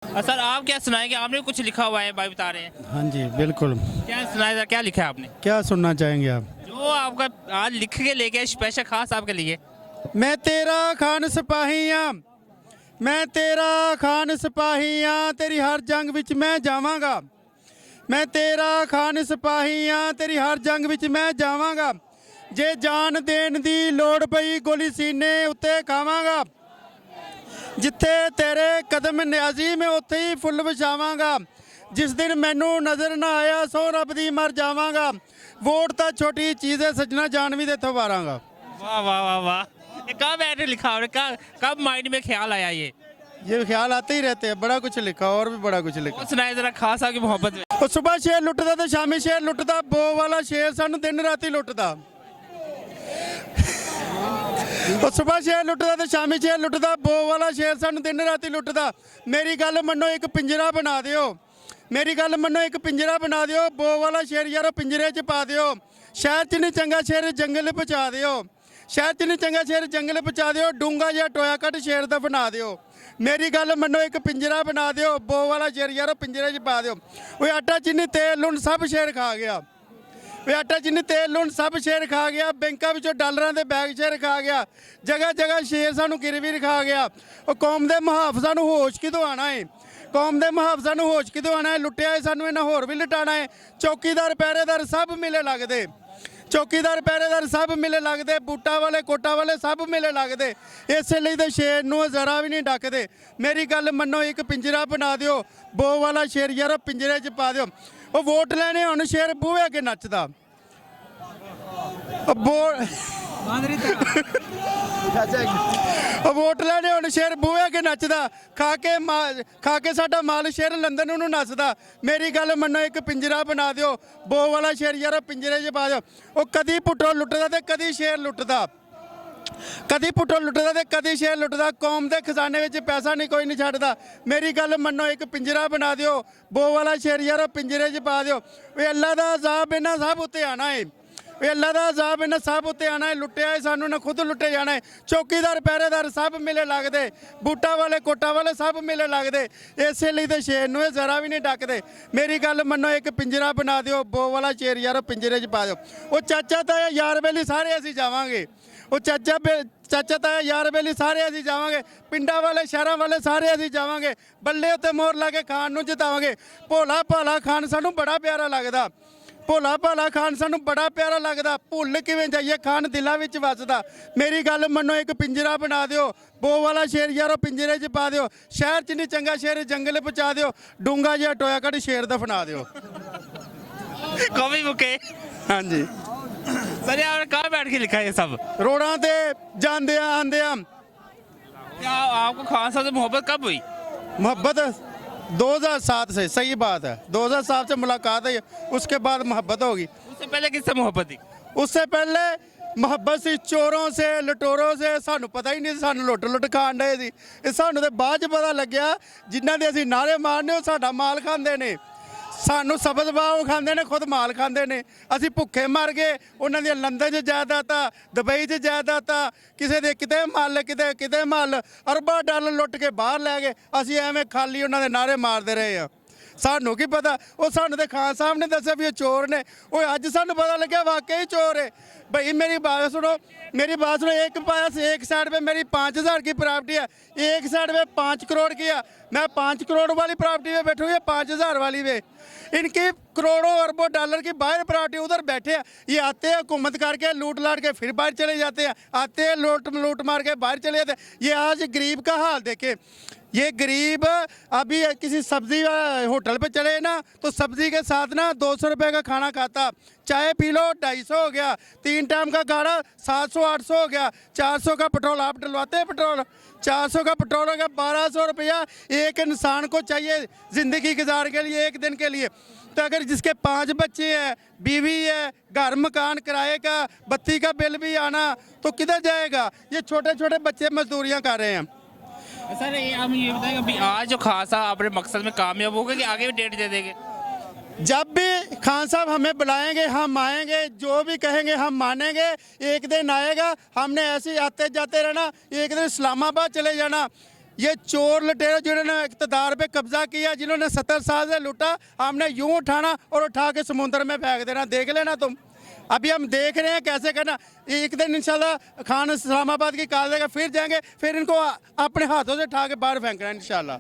Sir आप क्या सुनाएंगे? आपने कुछ लिखा हुआ है, भाई बता रहे हैं। हाँ जी बिल्कुल। क्या सुनाया, क्या लिखा है आपने? क्या सुनना चाहेंगे आप? जो आपका आज लिख के लेके स्पेशल खास आपके लिए। मैं तेरा खान सिपाही हाँ, मैं तेरा खान सिपाही हाँ, तेरी हर जंग विच मैं जावांगा। मैं तेरा खान सिपाही हाँ, तेरी हर जंग विच मैं जावांगा। जे जान देण दी लोड़ पई गोली सीने उत्ते खावांगा। जिथे तेरे कदम न्याजी मैं उत्थे ही फुੱਲ विछावांगा। जिस दिन मैनू नज़र ना आया सो रब दी मर जावांगा। वोट तो छोटी चीज़ है सजना, जान भी देथों वारांगा। वाह वाह वाह वाह, ये कब बैठे लिखा आपने? कब माइंड में ख्याल आया ये ख्याल आते ही रहते हैं। बड़ा कुछ लिखा और भी बड़ा कुछ लिखा। वो सुनाए जरा खास आपकी मोहब्बत में। ਉਹ ਸੁਬਾ ਸ਼ੇਰ ਲੁੱਟਦਾ ਤੇ ਸ਼ਾਮੀ ਸ਼ੇਰ ਲੁੱਟਦਾ, ਬੋ ਵਾਲਾ ਸ਼ੇਰ ਸਾਨੂੰ ਦਿਨ ਰਾਤੀ ਲੁੱਟਦਾ। ਉਹ ਸੁਬਾ ਸ਼ੇਰ ਲੁੱਟਦਾ ਤੇ ਸ਼ਾਮੀ ਸ਼ੇਰ ਲੁੱਟਦਾ, ਬੋ ਵਾਲਾ ਸ਼ੇਰ ਸਾਨੂੰ ਦਿਨ ਰਾਤੀ ਲੁੱਟਦਾ। ਮੇਰੀ ਗੱਲ ਮੰਨੋ ਇੱਕ ਪਿੰਜਰਾ ਬਣਾ ਦਿਓ, ਮੇਰੀ ਗੱਲ ਮੰਨੋ ਇੱਕ ਪਿੰਜਰਾ ਬਣਾ ਦਿਓ। ਬੋ ਵਾਲਾ ਸ਼ੇਰ ਯਾਰੋ ਪਿੰਜਰੇ 'ਚ ਪਾ ਦਿਓ। ਸ਼ਹਿਰ 'ਚ ਨਹੀਂ ਚੰਗਾ ਸ਼ੇਰ ਜੰਗਲ ਪਹੁੰਚਾ ਦਿਓ। ਸ਼ਹਿਰ 'ਚ ਨਹੀਂ ਚੰਗਾ ਸ਼ੇਰ ਜੰਗਲ ਪਹੁੰਚਾ ਦਿਓ। ਡੂੰਗਾ ਜਿਹਾ ਟੋਇਆ ਕੱਢ ਸ਼ੇਰ ਦਾ ਬਣਾ ਦਿਓ। मेरी गल मनो एक पिंजरा बना दियो। बो वाला शेर यारो पिंजरे च पा दियो। वो आटा चीनी तेल लूण सब शेर खा गया। वो आटा चीनी तेल लूण सब शेर खा गया। बैंकों विचों डालरां दे बैग शेर खा गया। जगह जगह शेर सानू गिरवी रखा गया। वो कौम दे मुहाफिज़ां नू होश कितों आना है? कौम दे मुहाफिज़ां नू होश कितों आना है? लुटिया है सानू इन्हां होर भी लुटाना है। चौकीदार पहरेदार सब मिले लगदे। चौकीदार पहरेदार सब मिले लगते। बूटा वाले कोटा वाले सब मिले लगते। इस लिए तो शेर नू जरा भी नहीं डकते। मेरी गल मनो एक पिंजरा बना दियो। बो वाला शेर यार पिंजरे च पा दियो। वो वोट लेने हुण शेर बूहे अगे नचदा। वोट लेने हुण शेर बूहे अगे नचदा। खा के साडा माल शेर लंदन नू नसदा। मेरी गल मनो एक पिंजरा बना दियो। बो वाला शेर यार पिंजरे च पा दियो। वो कदी पुट्टो लुटदा ते कदी शेर लुटदा। कदी पुट्टो लुटदा ते कदी शेर लुटदा। कौम दे खजाने विच पैसा नहीं कोई नहीं छड्डदा। मेरी गल मनो एक पिंजरा बना दियो। बो वाला शेर यार पिंजरे च पा दियो। वे अल्लाह दा अजाब इन्हां सब उत्ते आना है। वे अल्लाह दा अजाब इन्हां सब उत्ते आना है। लुट्टिया है सानू ना खुद लुटे जाना है। चौकीदार पहरेदार सब मिले लगदे। बूटा वाले कोटा वाले सब मिले लगदे। इस लिए तो शेर नू जरा भी नहीं डकदे। मेरी गल मनो एक पिंजरा बना दियो। बो वाला शेर यार पिंजरे च पा दियो। वो चाचा ताया यार बेली सारे असीं जावांगे। वो चाचा ताया यार बेली सारे असीं जावांगे। पिंडा वाले शहरां वाले सारे असीं जावांगे। बल्ले उत्ते मोहर ला के खान नू जितावांगे। भोला भाला खान सानू बड़ा प्यारा लगदा। भोला भाला खान सानू बड़ा प्यारा लगदा। भुल किवें जाइए खान दिलां विच वसदा। मेरी गल मनो एक पिंजरा बना दियो। बो वाला शेर यारो पिंजरे च पा दियो। शहर च नहीं चंगा शेर जंगल पहुंचा दियो। डूंगा जिहा टोया कढ़ शेर दफना दियो। Copy bouquet. हाँ जी सर आपने कहाँ बैठ के लिखा है ये सब? रोडां ते जांदे आंदे क्या आपको खान साहब से मोहब्बत कब हुई? मोहब्बत 2007 से। सही बात है, 2007 से मुलाकात है। उसके बाद मोहब्बत होगी। उससे पहले किससे मोहब्बत थी? उससे पहले मोहब्बत सी चोरों से लटोरों से। सानू पता ही नहीं सानू लुट खान डे सी। सानू तो बाद च पता लग्या जिन्हां दे असीं नारे मारने वो साडा माल खांदे ने। सानू सबज बाव खांदे ने, खुद माल खांदे ने। असीं भुखे मर गए। उन्हां दी लंदन च जायदादां, दुबई च जायदादां, किसे दे किते मल किते मल, अरबां डॉलर लुट के बाहर लै गए। असीं एवें खाली उन्हां दे नारे मारदे रहे हैं। सानू की पता? वो सानू तो खान साहब ने दस्सिया भी चोर ने। वो अज सानू पता लग्या वाकई चोर है। भाई मेरी बात सुनो, मेरी बात सुनो। एक पास एक साइड पे मेरी 5000 की प्रॉपर्टी है, एक साइड पे 5 करोड़ की है। मैं 5 करोड़ वाली प्रॉपर्टी पे बैठूँ, ये 5000 वाली पे। इनकी करोड़ों अरबों डॉलर की बाहर प्रॉपर्टी उधर बैठे हैं। ये आते हैं हुकूमत करके लूट लाट के फिर बाहर चले जाते हैं। आते हैं लूट मार के बाहर चले जाते हैं। ये आज गरीब का हाल देखे। ये गरीब अभी किसी सब्जी होटल पे चले ना तो सब्जी के साथ ना 200 रुपये का खाना खाता। चाय पी लो 250 हो गया। 3 टाइम का खाना 700-800 हो गया। 400 का पेट्रोल आप डलवाते हैं पेट्रोल? 400 का पेट्रोल हो गया। 1200 रुपया एक इंसान को चाहिए ज़िंदगी गुजार के लिए, एक दिन के लिए। तो अगर जिसके 5 बच्चे हैं, बीवी है, घर मकान किराए का, बत्ती का बिल भी आना, तो किधर जाएगा? ये छोटे छोटे बच्चे मजदूरियाँ कर रहे हैं। सर हम ये बताएं अभी आज जो खासा अपने मकसद में कामयाब होगा कि आगे भी डेट दे देंगे? जब भी खान साहब हमें बुलाएंगे हम आएंगे। जो भी कहेंगे हम मानेंगे। एक दिन आएगा, हमने ऐसे ही आते जाते रहना। एक दिन इस्लामाबाद चले जाना। ये चोर लुटेरे जिन्होंने इक़्तिदार पे कब्जा किया, जिन्होंने 70 साल से लूटा, हमने यूं उठाना और उठा के समुद्र में फेंक देना। देख लेना तुम, अभी हम देख रहे हैं कैसे करना। एक दिन इंशाल्लाह खान इस्लामाबाद की कॉल देगा, फिर जाएंगे, फिर इनको अपने हाथों से उठा के बाहर फेंकना इंशाल्लाह।